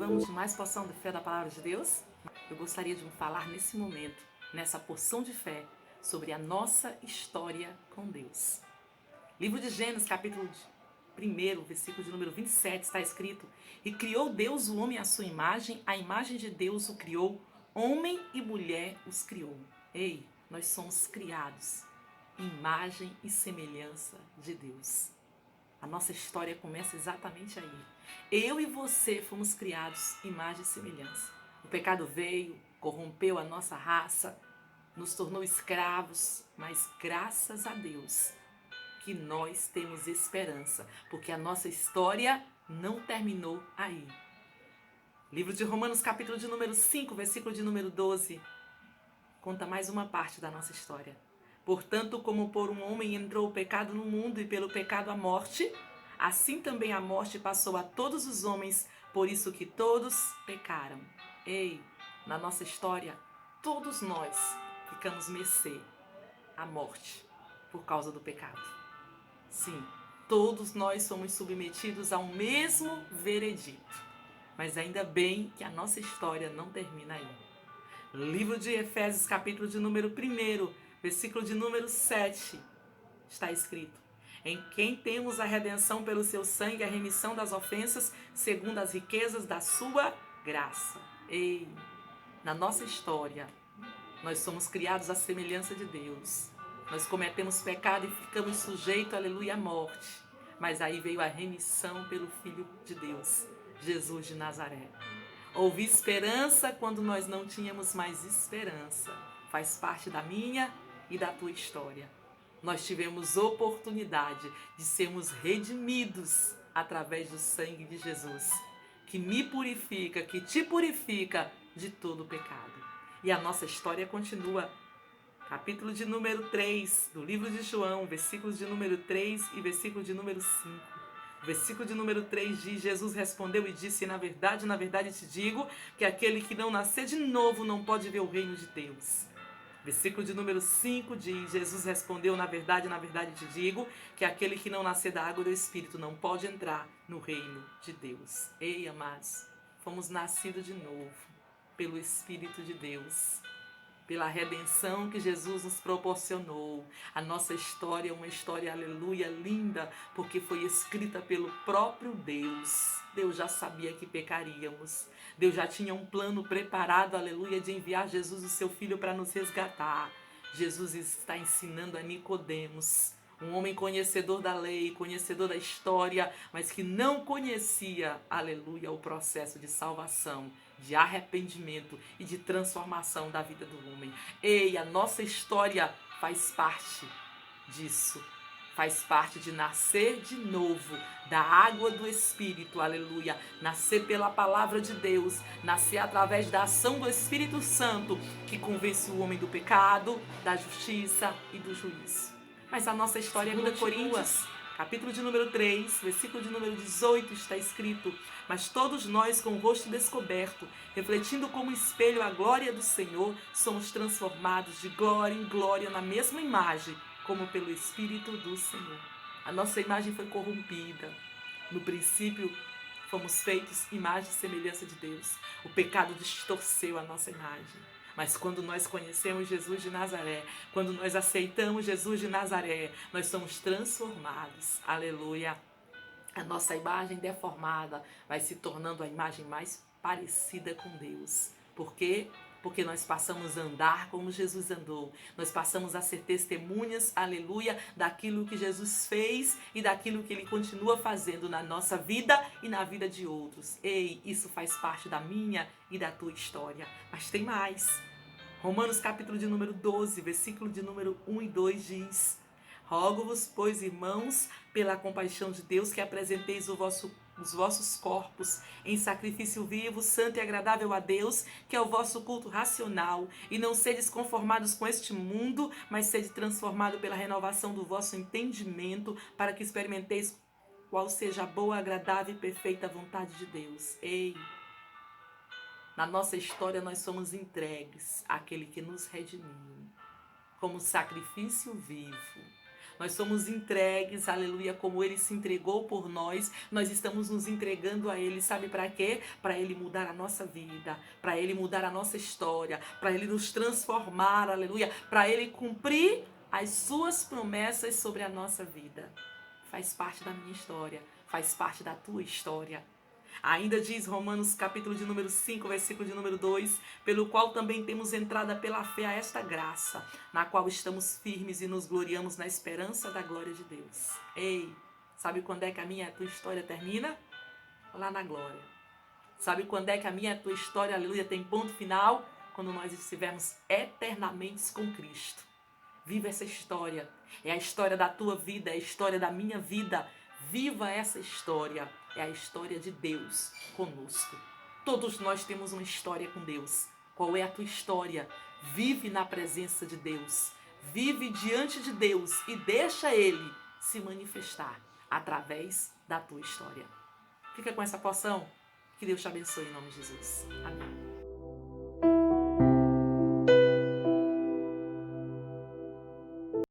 Vamos de mais porção de fé da palavra de Deus? Eu gostaria de falar nesse momento, nessa porção de fé, sobre a nossa história com Deus. Livro de Gênesis, capítulo 1, versículo de número 27, está escrito: E criou Deus o homem à sua imagem, a imagem de Deus o criou, homem e mulher os criou. Ei, nós somos criados, imagem e semelhança de Deus. A nossa história começa exatamente aí. Eu e você fomos criados imagem e semelhança. O pecado veio, corrompeu a nossa raça, nos tornou escravos, mas graças a Deus que nós temos esperança, porque a nossa história não terminou aí. Livro de Romanos, capítulo de número 5, versículo de número 12, conta mais uma parte da nossa história. Portanto, como por um homem entrou o pecado no mundo e pelo pecado a morte, assim também a morte passou a todos os homens, por isso que todos pecaram. Ei, na nossa história, todos nós ficamos mercê à morte por causa do pecado. Sim, todos nós somos submetidos ao mesmo veredito. Mas ainda bem que a nossa história não termina aí. Livro de Efésios, capítulo de número 1, versículo de número 7, está escrito: Em quem temos a redenção pelo seu sangue, a remissão das ofensas, segundo as riquezas da sua graça. Ei, na nossa história, nós somos criados à semelhança de Deus. Nós cometemos pecado e ficamos sujeitos, aleluia, à morte. Mas aí veio a remissão pelo Filho de Deus, Jesus de Nazaré. Houve esperança quando nós não tínhamos mais esperança. Faz parte da minha e da tua história. Nós tivemos oportunidade de sermos redimidos através do sangue de Jesus, que me purifica, que te purifica de todo o pecado. E a nossa história continua. Capítulo de número 3 do livro de João, versículos de número 3 e versículo de número 5. Versículo de número 3 diz: Jesus respondeu e disse: na verdade te digo que aquele que não nascer de novo não pode ver o reino de Deus. Versículo de número 5 diz: Jesus respondeu: na verdade te digo que aquele que não nascer da água e do Espírito não pode entrar no reino de Deus. Ei, amados, fomos nascidos de novo pelo Espírito de Deus, pela redenção que Jesus nos proporcionou. A nossa história é uma história, aleluia, linda, porque foi escrita pelo próprio Deus. Deus já sabia que pecaríamos. Deus já tinha um plano preparado, aleluia, de enviar Jesus, o seu Filho, para nos resgatar. Jesus está ensinando a Nicodemos, um homem conhecedor da lei, conhecedor da história, mas que não conhecia, aleluia, o processo de salvação, de arrependimento e de transformação da vida do homem. Ei, a nossa história faz parte disso. Faz parte de nascer de novo da água do Espírito, aleluia. Nascer pela palavra de Deus, nascer através da ação do Espírito Santo, que convence o homem do pecado, da justiça e do juízo. Mas a nossa história ainda continua. Capítulo de número 3, versículo de número 18, está escrito: Mas todos nós, com o rosto descoberto, refletindo como espelho a glória do Senhor, somos transformados de glória em glória na mesma imagem, como pelo Espírito do Senhor. A nossa imagem foi corrompida. No princípio, fomos feitos imagem e semelhança de Deus. O pecado distorceu a nossa imagem. Mas quando nós conhecemos Jesus de Nazaré, quando nós aceitamos Jesus de Nazaré, nós somos transformados. Aleluia. A nossa imagem deformada vai se tornando a imagem mais parecida com Deus. Por quê? Porque nós passamos a andar como Jesus andou. Nós passamos a ser testemunhas, aleluia, daquilo que Jesus fez e daquilo que Ele continua fazendo na nossa vida e na vida de outros. Ei, isso faz parte da minha e da tua história. Mas tem mais. Romanos capítulo de número 12, versículo de número 1 e 2 diz: Rogo-vos, pois, irmãos, pela compaixão de Deus, que apresenteis os vossos corpos em sacrifício vivo, santo e agradável a Deus, que é o vosso culto racional, e não sedes conformados com este mundo, mas sede transformado pela renovação do vosso entendimento, para que experimenteis qual seja a boa, agradável e perfeita vontade de Deus. Ei! Na nossa história nós somos entregues àquele que nos redimiu como sacrifício vivo. Nós somos entregues, aleluia, como Ele se entregou por nós. Nós estamos nos entregando a Ele, sabe para quê? Para Ele mudar a nossa vida, para Ele mudar a nossa história, para Ele nos transformar, aleluia, para Ele cumprir as suas promessas sobre a nossa vida. Faz parte da minha história, faz parte da tua história. Ainda diz Romanos capítulo de número 5, versículo de número 2, pelo qual também temos entrada pela fé a esta graça, na qual estamos firmes e nos gloriamos na esperança da glória de Deus. Ei, sabe quando é que a minha e a tua história termina? Lá na glória. Sabe quando é que a minha e a tua história, aleluia, tem ponto final? Quando nós estivermos eternamente com Cristo. Viva essa história. É a história da tua vida, é a história da minha vida. Viva essa história. É a história de Deus conosco. Todos nós temos uma história com Deus. Qual é a tua história? Vive na presença de Deus. Vive diante de Deus e deixa Ele se manifestar através da tua história. Fica com essa porção. Que Deus te abençoe em nome de Jesus. Amém.